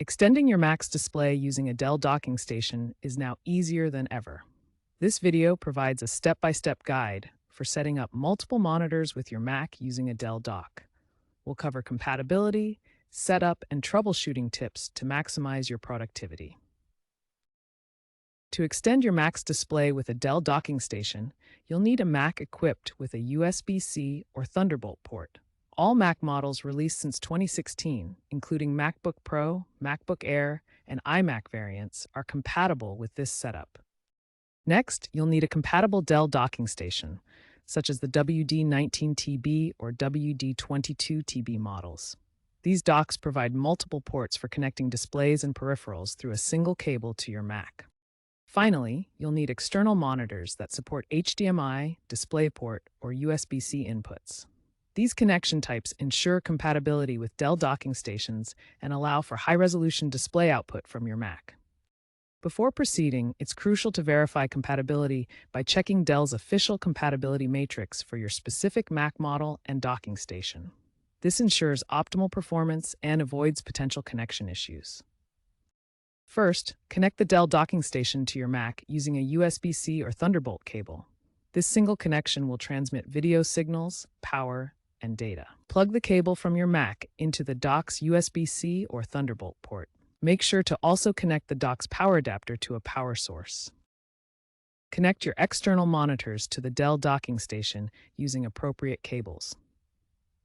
Extending your Mac's display using a Dell docking station is now easier than ever. This video provides a step-by-step guide for setting up multiple monitors with your Mac using a Dell dock. We'll cover compatibility, setup, and troubleshooting tips to maximize your productivity. To extend your Mac's display with a Dell docking station, you'll need a Mac equipped with a USB-C or Thunderbolt port. All Mac models released since 2016, including MacBook Pro, MacBook Air, and iMac variants, are compatible with this setup. Next, you'll need a compatible Dell docking station, such as the WD-19TB or WD-22TB models. These docks provide multiple ports for connecting displays and peripherals through a single cable to your Mac. Finally, you'll need external monitors that support HDMI, DisplayPort, or USB-C inputs. These connection types ensure compatibility with Dell docking stations and allow for high-resolution display output from your Mac. Before proceeding, it's crucial to verify compatibility by checking Dell's official compatibility matrix for your specific Mac model and docking station. This ensures optimal performance and avoids potential connection issues. First, connect the Dell docking station to your Mac using a USB-C or Thunderbolt cable. This single connection will transmit video signals, power, and data. Plug the cable from your Mac into the dock's USB-C or Thunderbolt port. Make sure to also connect the dock's power adapter to a power source. Connect your external monitors to the Dell docking station using appropriate cables.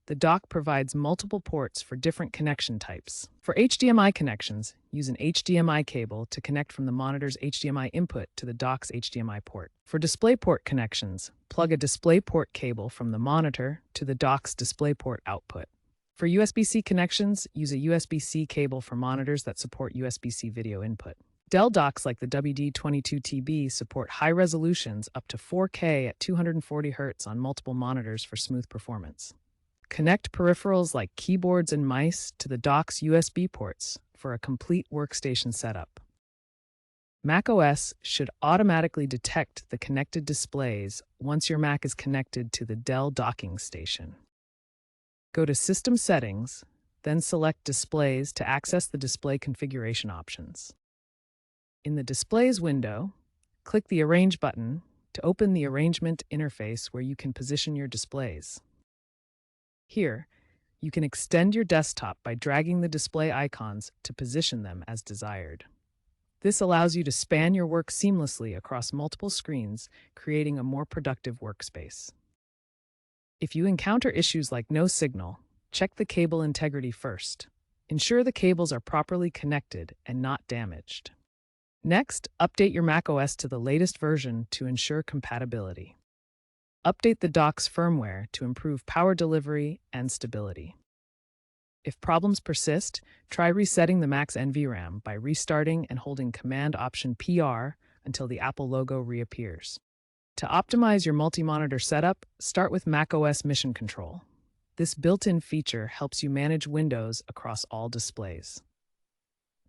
The dock provides multiple ports for different connection types. For HDMI connections, use an HDMI cable to connect from the monitor's HDMI input to the dock's HDMI port. For DisplayPort connections, plug a DisplayPort cable from the monitor to the dock's DisplayPort output. For USB-C connections, use a USB-C cable for monitors that support USB-C video input. Dell docks like the WD-22TB support high resolutions up to 4K at 240 Hz on multiple monitors for smooth performance. Connect peripherals like keyboards and mice to the dock's USB ports for a complete workstation setup. macOS should automatically detect the connected displays once your Mac is connected to the Dell docking station. Go to System Settings, then select Displays to access the display configuration options. In the Displays window, click the Arrange button to open the Arrangement interface where you can position your displays. Here, you can extend your desktop by dragging the display icons to position them as desired. This allows you to span your work seamlessly across multiple screens, creating a more productive workspace. If you encounter issues like no signal, check the cable integrity first. Ensure the cables are properly connected and not damaged. Next, update your macOS to the latest version to ensure compatibility. Update the dock's firmware to improve power delivery and stability. If problems persist, try resetting the Mac's NVRAM by restarting and holding Command-Option-PR until the Apple logo reappears. To optimize your multi-monitor setup, start with macOS Mission Control. This built-in feature helps you manage windows across all displays.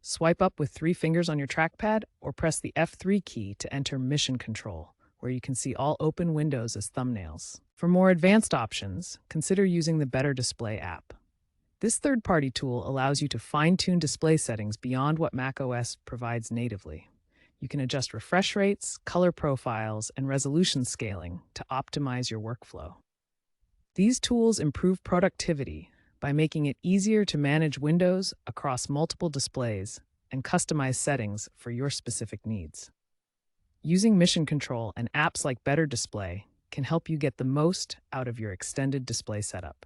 Swipe up with 3 fingers on your trackpad or press the F3 key to enter Mission Control, where you can see all open windows as thumbnails. For more advanced options, consider using the Better Display app. This third-party tool allows you to fine-tune display settings beyond what macOS provides natively. You can adjust refresh rates, color profiles, and resolution scaling to optimize your workflow. These tools improve productivity by making it easier to manage windows across multiple displays and customize settings for your specific needs. Using Mission Control and apps like Better Display can help you get the most out of your extended display setup.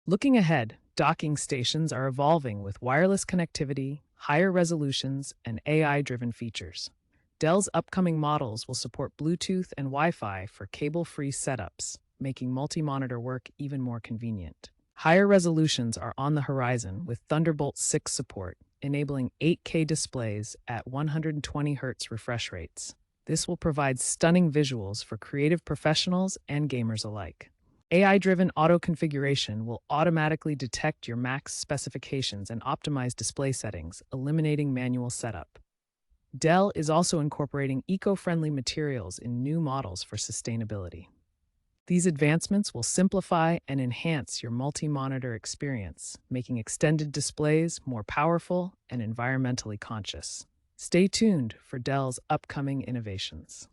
Looking ahead, docking stations are evolving with wireless connectivity, higher resolutions, and AI-driven features. Dell's upcoming models will support Bluetooth and Wi-Fi for cable-free setups, making multi-monitor work even more convenient. Higher resolutions are on the horizon with Thunderbolt 6 support, enabling 8K displays at 120 Hz refresh rates. This will provide stunning visuals for creative professionals and gamers alike. AI-driven auto-configuration will automatically detect your Mac's specifications and optimize display settings, eliminating manual setup. Dell is also incorporating eco-friendly materials in new models for sustainability. These advancements will simplify and enhance your multi-monitor experience, making extended displays more powerful and environmentally conscious. Stay tuned for Dell's upcoming innovations.